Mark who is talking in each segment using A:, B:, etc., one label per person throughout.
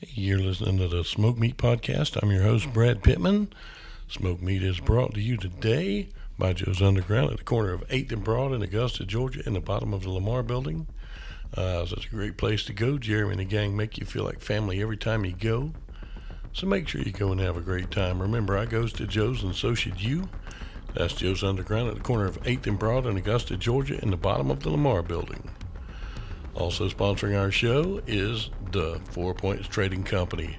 A: You're listening to the Smoke Meat Podcast. I'm your host, Brad Pittman. Smoke Meat is brought to you today by Joe's Underground at the corner of 8th and Broad in Augusta, Georgia, in the bottom of the Lamar Building. So it's a great place to go. Jeremy and the gang make you feel like family every time you go. So make sure you go and have a great time. Remember, I goes to Joe's and so should you. That's Joe's Underground at the corner of 8th and Broad in Augusta, Georgia, in the bottom of the Lamar Building. Also sponsoring our show is the 4 Points Trading Company.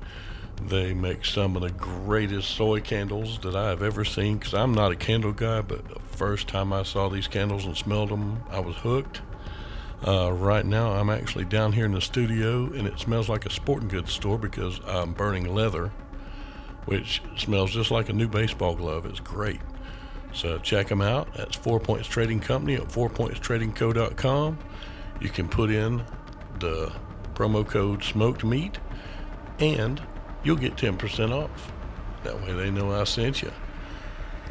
A: They make some of the greatest soy candles that I have ever seen, because I'm not a candle guy, but the first time I saw these candles and smelled them, I was hooked. Right now, I'm actually down here in the studio, and it smells like a sporting goods store because I'm burning leather, which smells just like a new baseball glove. It's great. So check them out. That's 4 Points Trading Company at 4pointstradingco.com. You can put in the promo code Smoked Meat, and you'll get 10% off. That way they know I sent you.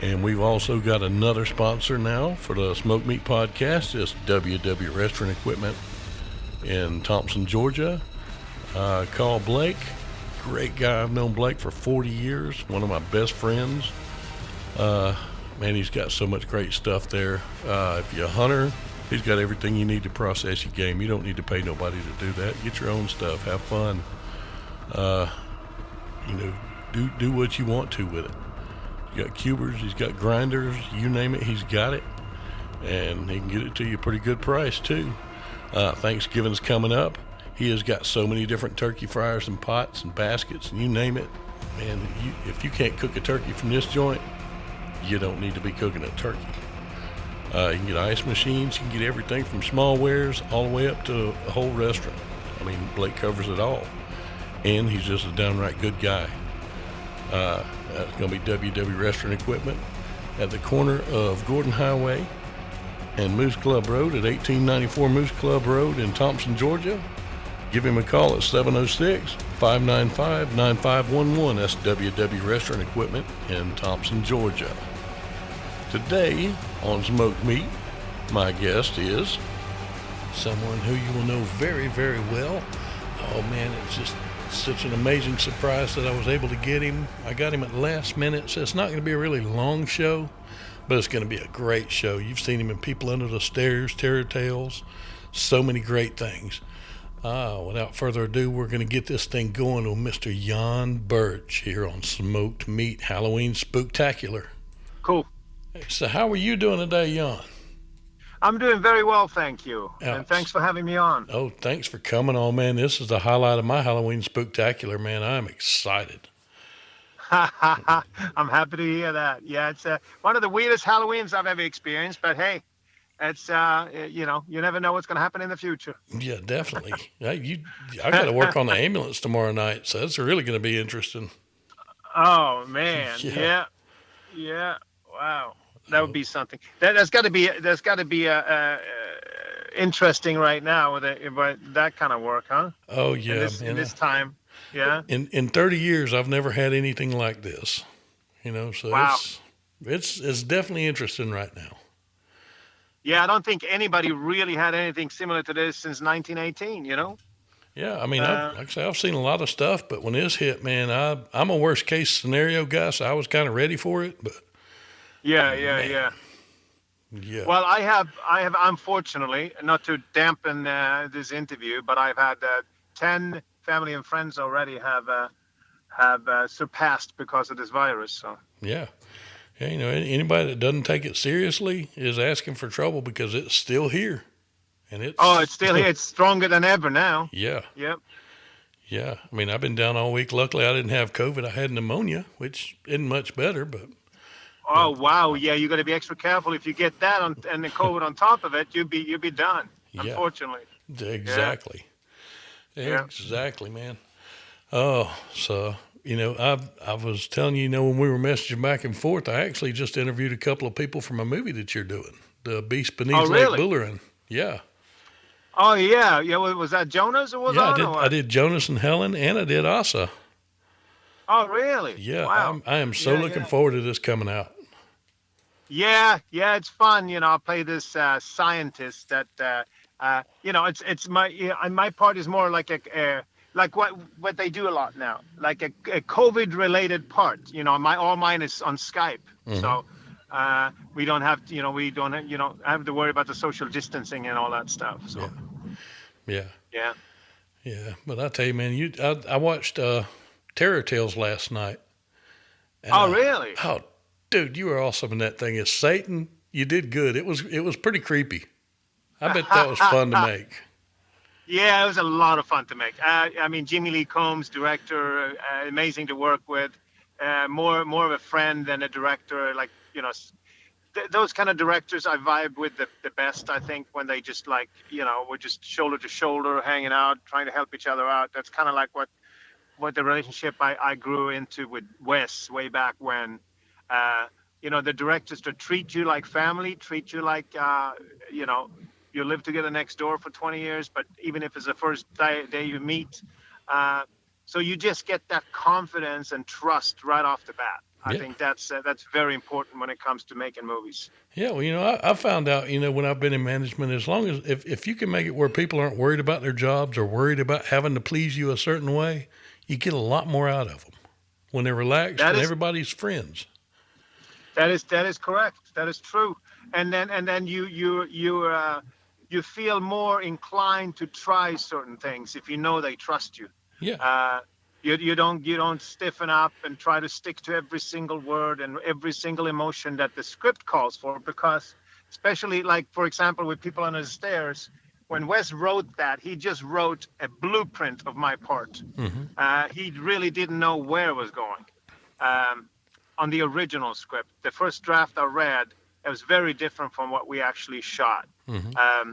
A: And we've also got another sponsor now for the Smoked Meat Podcast. It's WW Restaurant Equipment in Thompson, Georgia. Call Blake. Great guy. I've known Blake for 40 years. One of my best friends. Man, he's got so much great stuff there. If you're a hunter, he's got everything you need to process your game. You don't need to pay nobody to do that. Get your own stuff. Have fun. Do what you want to with it. He's got cubers. He's got grinders. You name it, he's got it. And he can get it to you a pretty good price, too. Thanksgiving's coming up. He has got so many different turkey fryers and pots and baskets, and you name it. Man, if you can't cook a turkey from this joint, you don't need to be cooking a turkey. You can get ice machines. You can get everything from small wares all the way up to a whole restaurant. I mean, Blake covers it all. And he's just a downright good guy. That's going to be WW Restaurant Equipment at the corner of Gordon Highway and Moose Club Road at 1894 Moose Club Road in Thompson, Georgia. Give him a call at 706-595-9511. That's WW Restaurant Equipment in Thompson, Georgia. Today on Smoked Meat, my guest is someone who you will know very, very well. Oh man, it's just such an amazing surprise that I was able to get him. I got him at the last minute, so it's not going to be a really long show, but it's going to be a great show. You've seen him in People Under the Stairs, Terror Tales, so many great things. Without further ado, we're going to get this thing going with Mr. Yan Birch here on Smoked Meat Halloween Spooktacular.
B: Cool.
A: So how are you doing today, Yan?
B: I'm doing very well, thank you. And thanks for having me on.
A: Oh, thanks for coming on, man. This is the highlight of my Halloween Spooktacular, man. I'm excited.
B: I'm happy to hear that. Yeah, it's one of the weirdest Halloweens I've ever experienced, but hey, it's, you never know what's going to happen in the future.
A: Yeah, definitely. I got to work on the ambulance tomorrow night, so it's really going to be interesting.
B: Oh, man. Yeah. Wow. That would be something. There's got to be interesting right now with that kind of work, huh?
A: Oh yeah,
B: in this time, yeah.
A: In 30 years, I've never had anything like this. So
B: wow.
A: It's definitely interesting right now.
B: Yeah, I don't think anybody really had anything similar to this since 1918.
A: Yeah, I mean, like I say, I've seen a lot of stuff, but when this hit, man, I'm a worst case scenario guy, so I was kind of ready for it, but.
B: Yeah. Well, I have unfortunately, not to dampen this interview, but I've had 10 family and friends already have surpassed because of this virus. So
A: yeah, anybody that doesn't take it seriously is asking for trouble because it's still here, and it's
B: still here. It's stronger than ever now.
A: Yeah.
B: Yep.
A: Yeah, I mean, I've been down all week. Luckily, I didn't have COVID. I had pneumonia, which isn't much better, but.
B: Oh wow! Yeah, you got to be extra careful. If you get that and the COVID on top of it, you'll be done. Yeah. Unfortunately.
A: Exactly.
B: Yeah.
A: Exactly, man. Oh, so I was telling you, when we were messaging back and forth, I actually just interviewed a couple of people from a movie that you're doing, The Beast Beneath Lake Bullering. Yeah.
B: Oh yeah. Was that Jonas or was
A: I did Jonas and Helen, and I did Asa.
B: Oh really?
A: Yeah.
B: Wow.
A: I am so looking forward to this coming out.
B: Yeah, it's fun. I play this scientist that, it's my part is more like a like what they do a lot now, like a COVID related part. All mine is on Skype, so we don't have to, we don't have to worry about the social distancing and all that stuff. So
A: yeah.
B: yeah.
A: But I tell you, man, I watched Terror Tales last night. And
B: Oh, really?
A: Oh, dude, you were awesome in that thing. As Satan, you did good. It was pretty creepy. I bet that was fun to make.
B: Yeah, it was a lot of fun to make. I mean, Jimmy Lee Combs, director, amazing to work with. More of a friend than a director. Like, those kind of directors I vibe with the best, I think, when they just we're just shoulder to shoulder, hanging out, trying to help each other out. That's kind of like what the relationship I grew into with Wes way back when. The directors that treat you like family, treat you like, you live together next door for 20 years, but even if it's the first day you meet, so you just get that confidence and trust right off the bat. I think that's very important when it comes to making movies.
A: Yeah, well, I found out, when I've been in management, as long as if you can make it where people aren't worried about their jobs or worried about having to please you a certain way, you get a lot more out of them when they're relaxed and everybody's friends.
B: That is correct. That is true. And then you feel more inclined to try certain things if you know they trust you.
A: Yeah.
B: You don't stiffen up and try to stick to every single word and every single emotion that the script calls for, because especially like, for example, with People Under the Stairs, when Wes wrote that, he just wrote a blueprint of my part.
A: Mm-hmm.
B: He really didn't know where it was going. On the original script, the first draft I read, it was very different from what we actually shot.
A: Mm-hmm.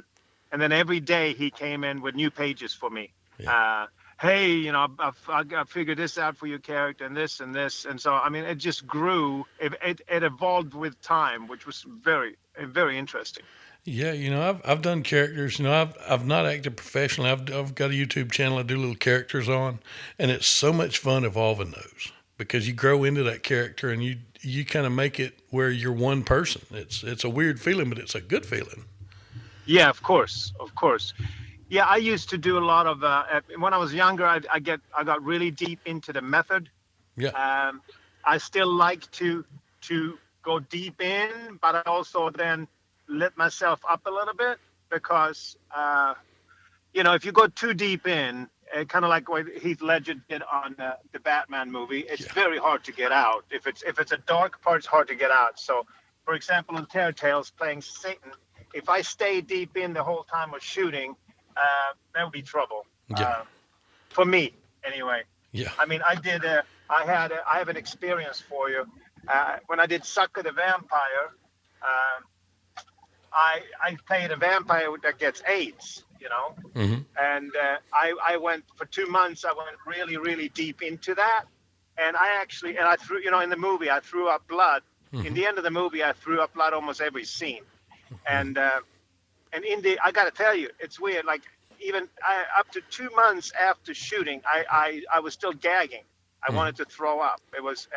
B: And then every day he came in with new pages for me.
A: Yeah.
B: Hey, I figured this out for your character and this and this. And so, I mean, it just grew. It evolved with time, which was very, very interesting.
A: Yeah, I've done characters. I've not acted professionally. I've got a YouTube channel I do little characters on, and it's so much fun evolving those because you grow into that character and you kind of make it where you're one person. It's a weird feeling, but it's a good feeling.
B: Yeah, of course. Yeah, I used to do a lot of when I was younger. I got really deep into the method.
A: Yeah.
B: I still like to go deep in, but I also then let myself up a little bit because if you go too deep in, kind of like what Heath Ledger did on the Batman movie, it's very hard to get out. If it's a dark part, it's hard to get out. So, for example, in Terror Tales, playing Satan, if I stay deep in the whole time of shooting, that would be trouble. For me, anyway.
A: Yeah.
B: I mean, I have an experience for you. When I did Sucker the Vampire, I played a vampire that gets AIDS,
A: Mm-hmm.
B: and I went for 2 months. I went really, really deep into that, and I threw, in the movie, I threw up blood.
A: Mm-hmm.
B: In the end of the movie, I threw up blood almost every scene, and I got to tell you, it's weird. Like even up to 2 months after shooting, I was still gagging. I wanted to throw up. It was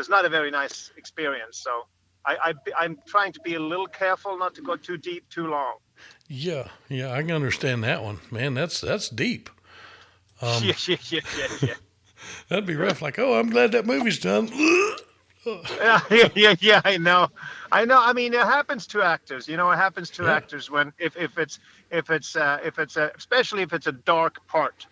B: not a very nice experience. So I'm trying to be a little careful not to go too deep too long.
A: Yeah, I can understand that one, man. That's deep.
B: Yeah.
A: That'd be rough. Like, oh, I'm glad that movie's done.
B: Yeah, I know. I mean, it happens to actors. It happens to actors when if it's especially if it's a dark part.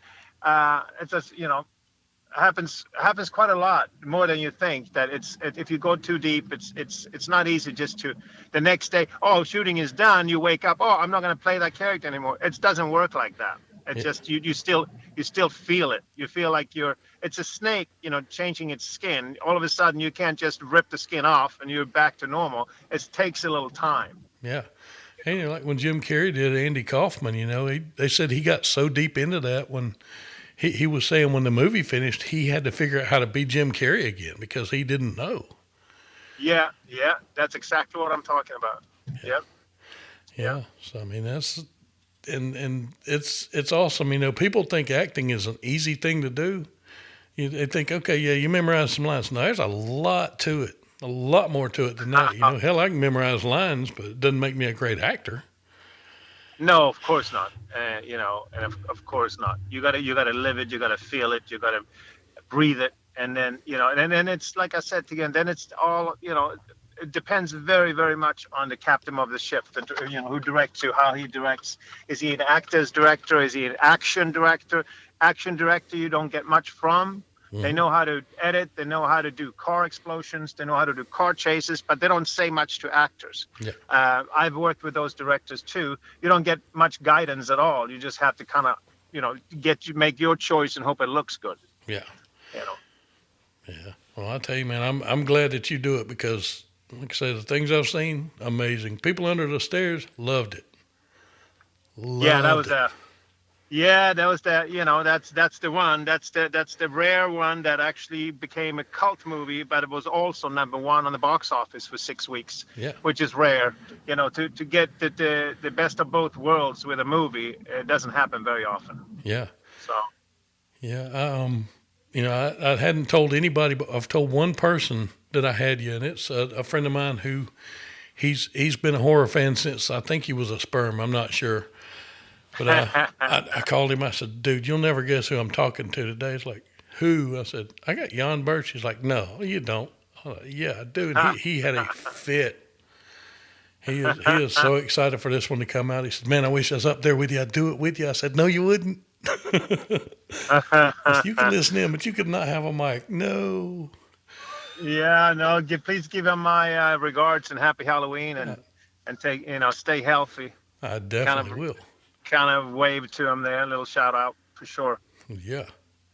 B: Happens quite a lot, more than you think. That if you go too deep, it's not easy just to the next day. Oh, shooting is done. You wake up. Oh, I'm not going to play that character anymore. It doesn't work like that. It's just you still feel it. You feel like it's a snake, changing its skin. All of a sudden, you can't just rip the skin off and you're back to normal. It takes a little time.
A: Yeah. And like when Jim Carrey did Andy Kaufman, they said he got so deep into that when he was saying when the movie finished, he had to figure out how to be Jim Carrey again because he didn't know.
B: Yeah, that's exactly what I'm talking about. Yep.
A: Yeah. So I mean that's. And it's awesome. People think acting is an easy thing to do. They think, okay, yeah, you memorize some lines. No, there's a lot to it, a lot more to it than that. Hell, I can memorize lines, but it doesn't make me a great actor.
B: No, of course not. And of course not. You gotta live it. You gotta feel it. You gotta breathe it. And then, and then it's like I said again. Then it's all, it depends very, very much on the captain of the ship. Who directs you, how he directs. Is he an actor's director? Is he an action director? Action director, you don't get much from.
A: Mm-hmm.
B: They know how to edit. They know how to do car explosions. They know how to do car chases, but they don't say much to actors.
A: Yeah.
B: I've worked with those directors too. You don't get much guidance at all. You just have to kind of, make your choice and hope it looks good.
A: Yeah.
B: Yeah.
A: Well, I tell you, man, I'm glad that you do it because, like I said, the things I've seen, amazing. People Under the Stairs loved it.
B: That was that's the one. That's the rare one that actually became a cult movie, but it was also #1 on the box office for 6 weeks.
A: Yeah.
B: Which is rare. To get the best of both worlds with a movie, it doesn't happen very often.
A: Yeah.
B: So.
A: Yeah. I hadn't told anybody, but I've told one person that I had you, and it's a friend of mine who he's been a horror fan since I think he was a sperm. I'm not sure. But I called him. I said, dude, you'll never guess who I'm talking to today. He's like, who? I said, I got Yan Birch. He's like, no, you don't. I'm like, yeah, I do. And he had a fit. He is so excited for this one to come out. He said, man, I wish I was up there with you. I'd do it with you. I said, no, you wouldn't. You can listen in, but you could not have a mic. No.
B: Yeah, no. Please give him my regards and happy Halloween and take stay healthy.
A: I definitely will.
B: Kind of wave to him there, a little shout out for sure.
A: Yeah,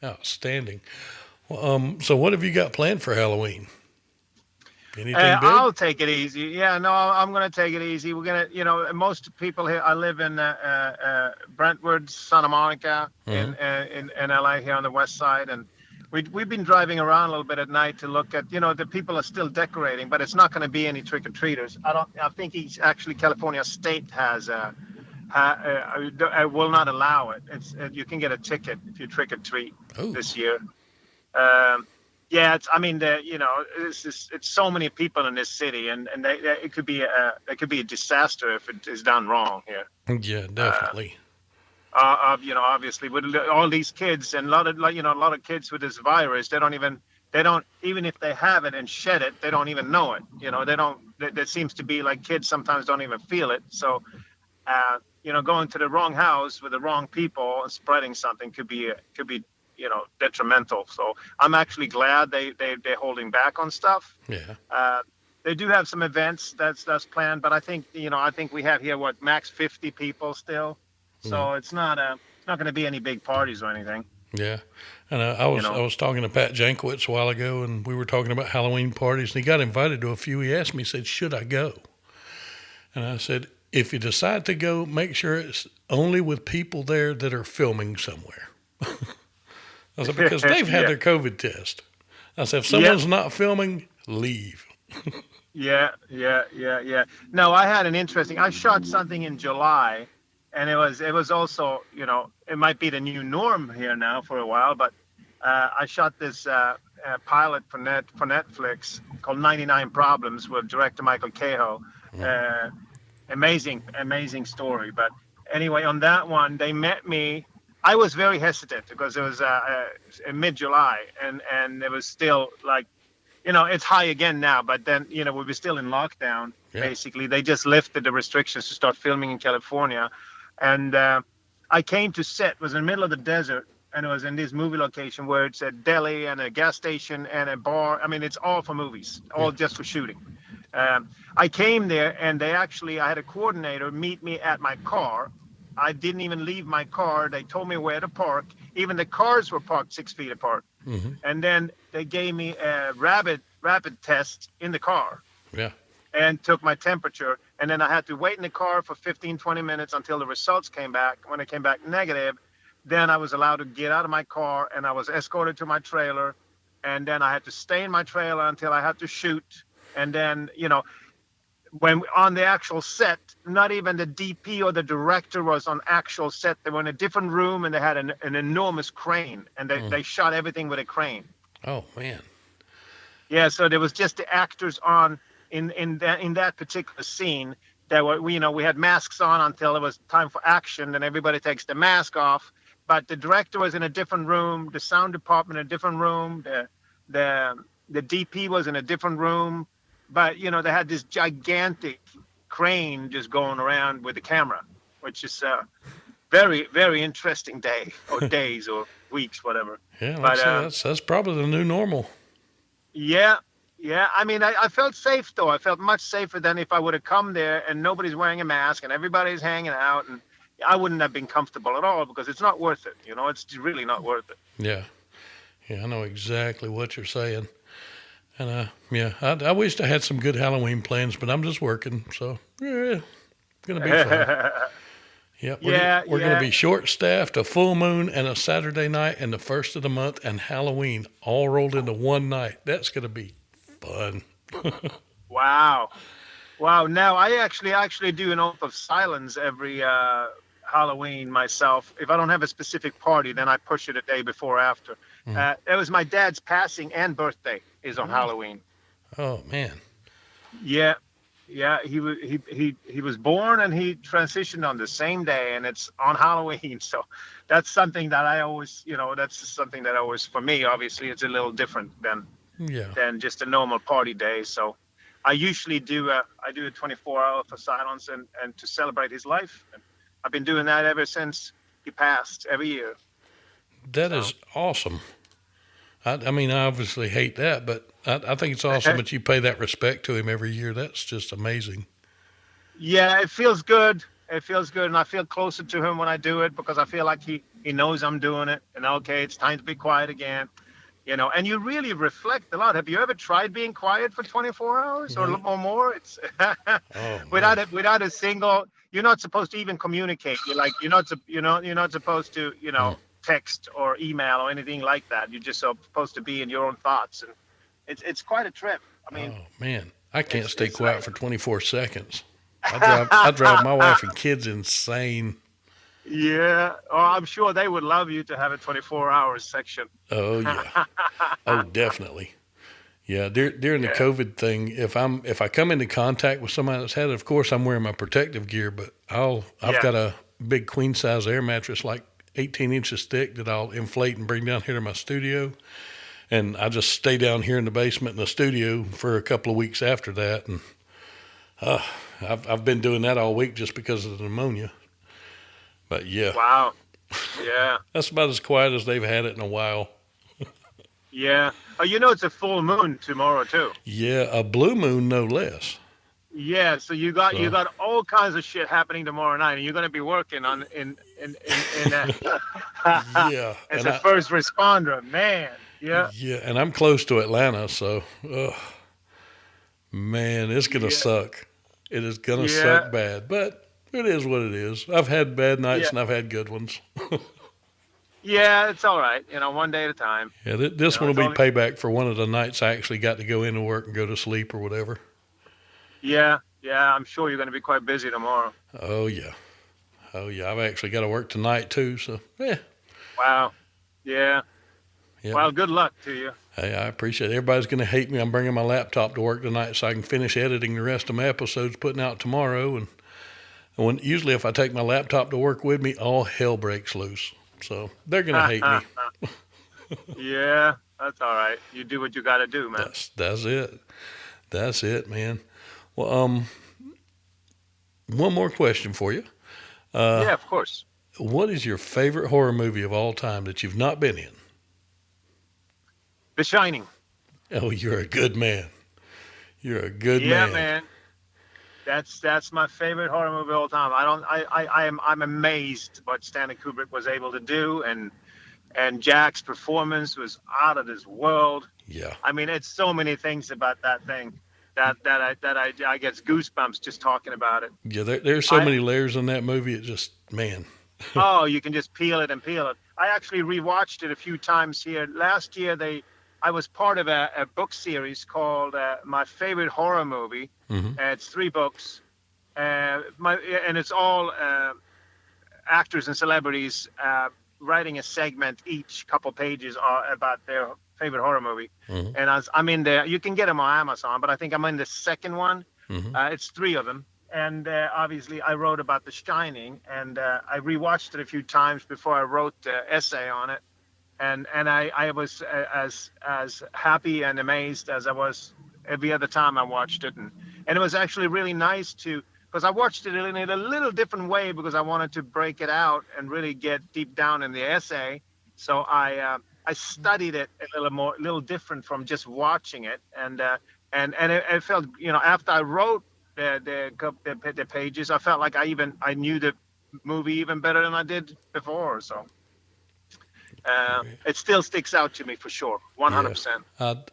A: outstanding. Well, so what have you got planned for Halloween? Anything big?
B: I'll take it easy. Yeah, no, I'm going to take it easy. We're going to, most people here, I live in Brentwood, Santa Monica, in LA here on the west side. And we've been driving around a little bit at night to look at, the people are still decorating, but it's not going to be any trick-or-treaters. I think California State has, I will not allow it. You can get a ticket if you trick-or-treat this year. It's so many people in this city, and it could be a disaster if it is done wrong here.
A: Yeah, definitely.
B: Obviously, with all these kids and a lot of kids with this virus, they don't even if they have it and shed it, they don't even know it. There seems to be like kids sometimes don't even feel it. So, going to the wrong house with the wrong people and spreading something could be detrimental. So I'm actually glad they're holding back on stuff.
A: Yeah.
B: They do have some events that's planned, but I think we have here max 50 people still. So it's not going to be any big parties or anything.
A: Yeah. And I was talking to Pat Jankowitz a while ago, and we were talking about Halloween parties, and he got invited to a few. He asked me, he said, should I go? And I said, if you decide to go, make sure it's only with people there that are filming somewhere. I said, because they've had their COVID test. I said, if someone's not filming, leave.
B: Yeah. No, I had I shot something in July, and it was also, it might be the new norm here now for a while, but I shot this pilot for Netflix called 99 Problems with director Michael Cahill. Amazing story. But anyway, on that one, they met me. I was very hesitant because it was in mid-July, and it was still like, it's high again now, but then, we were still in lockdown, basically. They just lifted the restrictions to start filming in California. And I came to set, it was in the middle of the desert, and it was in this movie location where it's a deli and a gas station and a bar. I mean, it's all for movies, all just for shooting. I came there, and I had a coordinator meet me at my car. I didn't even leave my car. They told me where to park. Even the cars were parked 6 feet apart. Mm-hmm. And then they gave me a rapid test in the car.
A: Yeah.
B: And took my temperature. And then I had to wait in the car for 15, 20 minutes until the results came back. When it came back negative, then I was allowed to get out of my car, and I was escorted to my trailer. And then I had to stay in my trailer until I had to shoot. And then, when on the actual set, not even the DP or the director was on actual set. They were in a different room, and they had an enormous crane, and they shot everything with a crane.
A: Oh man.
B: Yeah, so there was just the actors on in that particular scene, we had masks on until it was time for action, then everybody takes the mask off. But the director was in a different room, the sound department in a different room, the DP was in a different room. But they had this gigantic crane just going around with the camera, which is a very, very interesting day or days or weeks, whatever.
A: Yeah, like I say, that's probably the new normal.
B: Yeah. Yeah, I mean, I felt safe, though. I felt much safer than if I would have come there and nobody's wearing a mask and everybody's hanging out. And I wouldn't have been comfortable at all because it's not worth it. It's really not worth it.
A: Yeah. Yeah, I know exactly what you're saying. And, I wished I had some good Halloween plans, but I'm just working. So, yeah, going to be fun. We're going to be short-staffed, a full moon, and a Saturday night, and the first of the month, and Halloween all rolled into one night. That's going to be fun.
B: Wow. Now I actually do an oath of silence every Halloween myself. If I don't have a specific party, then I push it a day before or after. It was my dad's passing and birthday is on Halloween.
A: Oh man.
B: Yeah. He was born and he transitioned on the same day, and it's on Halloween. So that's something that I always, for me, obviously, it's a little different than just a normal party day. So I usually do a 24-hour for silence and to celebrate his life. And I've been doing that ever since he passed every year.
A: That is awesome. I mean, I obviously hate that, but I think it's awesome that you pay that respect to him every year. That's just amazing.
B: Yeah, it feels good. And I feel closer to him when I do it because I feel like he knows I'm doing it. And okay, it's time to be quiet again. And you really reflect a lot. Have you ever tried being quiet for 24 hours or a little more? It's without a single. You're not supposed to even communicate. You're not supposed to text or email or anything like that. You're just supposed to be in your own thoughts, and it's quite a trip. I mean,
A: oh man, I can't stay quiet for 24 seconds. I drive my wife and kids insane.
B: Yeah. Oh, I'm sure they would love you to have a 24-hour section.
A: Oh yeah. Oh, definitely. Yeah. During the COVID thing, if I come into contact with somebody that's had it, of course I'm wearing my protective gear, but I've got a big queen size air mattress, like 18 inches thick, that I'll inflate and bring down here to my studio. And I just stay down here in the basement in the studio for a couple of weeks after that. And I've been doing that all week just because of the pneumonia. But yeah.
B: Wow. Yeah.
A: That's about as quiet as they've had it in a while.
B: Yeah. Oh, it's a full moon tomorrow too.
A: Yeah, a blue moon, no less.
B: Yeah, so you got all kinds of shit happening tomorrow night, and you're going to be working on in
A: yeah.
B: As a first responder, man. Yeah.
A: Yeah, and I'm close to Atlanta, so man, it's going to suck. It is going to suck bad, but it is what it is. I've had bad nights and I've had good ones.
B: Yeah, it's all right. One day at a time.
A: Yeah, this one will be payback for one of the nights I actually got to go into work and go to sleep or whatever.
B: Yeah, I'm sure you're going to be quite busy tomorrow.
A: Oh, yeah. I've actually got to work tonight, too, so, yeah.
B: Wow. Yeah. Well, good luck to you.
A: Hey, I appreciate it. Everybody's going to hate me. I'm bringing my laptop to work tonight so I can finish editing the rest of my episodes, putting out tomorrow. And usually if I take my laptop to work with me, all hell breaks loose. So they're going to hate me.
B: Yeah, that's all right. You do what you got to do, man.
A: That's it. That's it, man. Well, one more question for you.
B: Yeah, of course.
A: What is your favorite horror movie of all time that you've not been in?
B: The Shining.
A: Oh, you're a good man. You're a good man.
B: Yeah, man. That's my favorite horror movie of all time. I'm amazed what Stanley Kubrick was able to do, and Jack's performance was out of this world.
A: Yeah.
B: I mean, it's so many things about that thing that I get goosebumps just talking about it.
A: Yeah, there's so many layers in that movie. It just, man.
B: Oh, you can just peel it and peel it. I actually rewatched it a few times here. Last year, I was part of a book series called My Favorite Horror Movie.
A: Mm-hmm.
B: It's 3 books, and it's all actors and celebrities writing a segment each couple pages about their favorite horror movie. Mm-hmm. And I'm in there. You can get them on Amazon, but I think I'm in the second one. Mm-hmm. It's 3 of them, and obviously I wrote about The Shining, and I rewatched it a few times before I wrote the essay on it, and I was as happy and amazed as I was every other time I watched it, and it was actually really nice to, because I watched it in a little different way because I wanted to break it out and really get deep down in the essay. So I studied it a little different from just watching it, and it felt, after I wrote the pages, I felt like I knew the movie even better than I did before. So it still sticks out to me for sure,
A: Yeah.
B: 100%.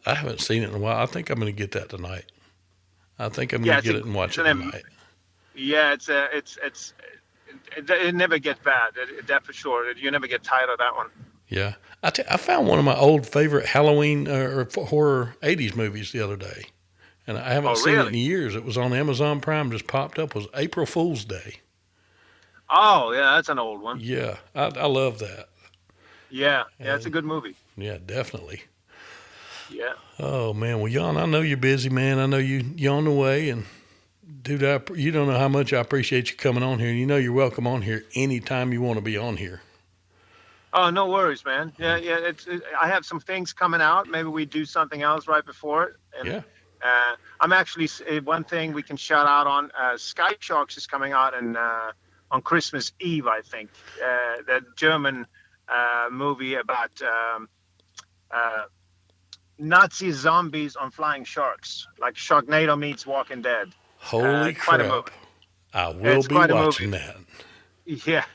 A: I haven't seen it in a while. I think I'm going to get that tonight. I think I'm going
B: Yeah,
A: to get it and watch it tonight.
B: yeah, it never gets bad. That for sure. You never get tired of that one.
A: Yeah. I found one of my old favorite Halloween or horror 80s movies the other day. And I haven't
B: Oh,
A: seen it in
B: really?
A: years. It was on Amazon Prime, just popped up. It was April Fool's Day.
B: Oh, yeah, that's an old one.
A: Yeah. I love that.
B: Yeah, yeah, it's a
A: And
B: good movie.
A: yeah, definitely.
B: Yeah.
A: Oh, man. Well, Jan, I know you're busy, man. I know you're on the way. And, dude, you don't know how much I appreciate you coming on here. And you know you're welcome on here anytime you want to be on here.
B: Oh, no worries, man. Yeah, yeah. I have some things coming out. Maybe we do something else right before it. And
A: Yeah.
B: I'm actually, one thing we can shout out on. Sky Sharks is coming out on Christmas Eve, I think. The German movie about Nazi zombies on flying sharks, like Sharknado meets Walking Dead.
A: Holy
B: Quite a
A: crap.
B: movie.
A: I will
B: It's
A: be
B: quite a movie.
A: watching that.
B: Yeah.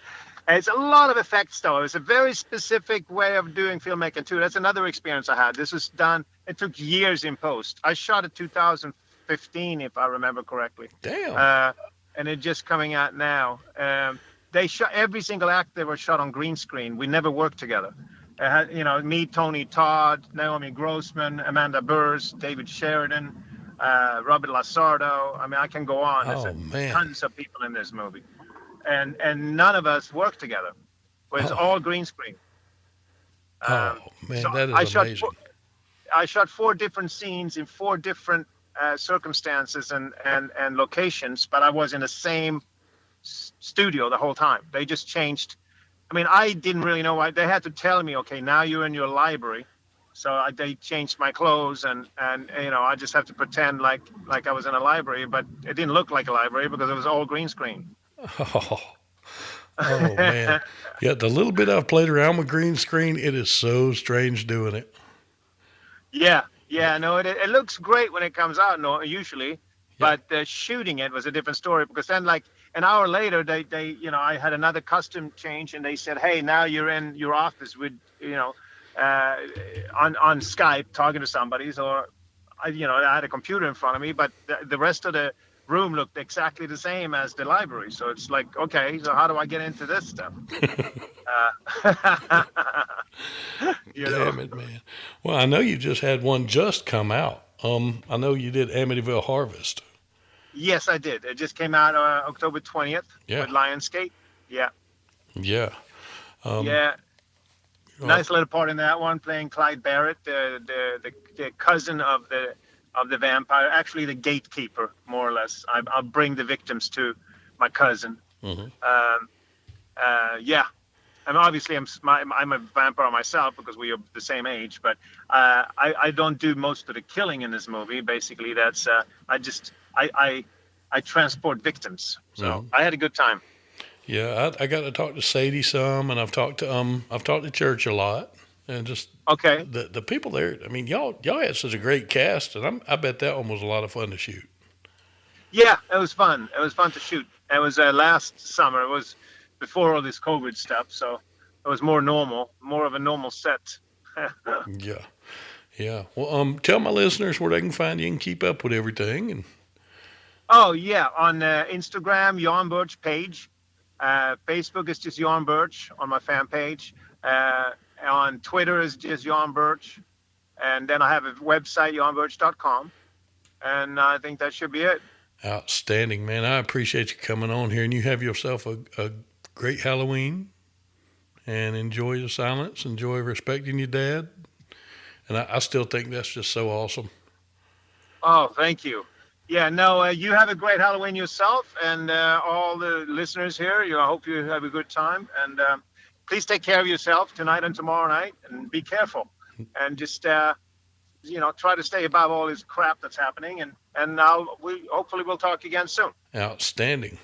B: It's a lot of effects, though. It's a very specific way of doing filmmaking, too. That's another experience I had. This was done, it took years in post. I shot it 2015, if I remember correctly.
A: Damn.
B: And it's just coming out now. They shot every single act. They were shot on green screen. We never worked together. Me, Tony Todd, Naomi Grossman, Amanda Burrs, David Sheridan, Robert Lasardo. I mean, I can go on.
A: Oh,
B: There's
A: man.
B: tons of people in this movie, and none of us worked together. It's
A: Oh,
B: all green screen.
A: oh,
B: So
A: man, that is
B: I shot
A: amazing.
B: I shot 4 different scenes in 4 different circumstances and locations, but I was in the same studio the whole time. They just changed. I mean, I didn't really know why. They had to tell me, okay, now you're in your library. So they changed my clothes, and I just have to pretend like I was in a library, but it didn't look like a library because it was all green screen.
A: Oh, oh, man. Yeah, the little bit I've played around with green screen, it is so strange doing it.
B: Yeah, yeah, no, it looks great when it comes out, no, usually,
A: Yeah.
B: but shooting it was a different story, because then, like an hour later, they I had another custom change, and they said, hey, now you're in your office with on Skype talking to somebody. So I had a computer in front of me, but the rest of the room looked exactly the same as the library. So it's like, okay, so how do I get into this stuff?
A: Damn it, man. Well, I know you just had one just come out. I know you did Amityville Harvest.
B: Yes, I did. It just came out October 20th
A: Yeah.
B: with Lionsgate. Yeah.
A: Yeah.
B: Yeah. Nice little part in that one, playing Clyde Barrett, the cousin of the vampire, actually the gatekeeper, more or less. I'll bring the victims to my cousin.
A: Mm-hmm.
B: Yeah. And obviously, I'm a vampire myself because we are the same age. But I don't do most of the killing in this movie. Basically, that's I transport victims. So I had a good time.
A: Yeah, I got to talk to Sadie some, and I've talked to Church a lot, and just
B: Okay.
A: the people there. I mean, y'all had such a great cast, and I bet that one was a lot of fun to shoot.
B: Yeah, it was fun. It was fun to shoot. It was last summer. It was before all this COVID stuff, so it was more normal, more of a normal set.
A: Yeah, yeah. Well, tell my listeners where they can find you and keep up with everything. And
B: Oh yeah, on Instagram, Yan Birch page. Facebook is just Yan Birch on my fan page. On Twitter is just Yan Birch. And then I have a website, yanbirch.com. And I think that should be it.
A: outstanding, man. I appreciate you coming on here, and you have yourself a great Halloween. And enjoy the silence. Enjoy respecting your dad. And I still think that's just so awesome.
B: Oh, thank you. Yeah, no, you have a great Halloween yourself, and all the listeners here. I hope you have a good time, and please take care of yourself tonight and tomorrow night, and be careful, and just try to stay above all this crap that's happening, and we hopefully we'll talk again soon.
A: Outstanding.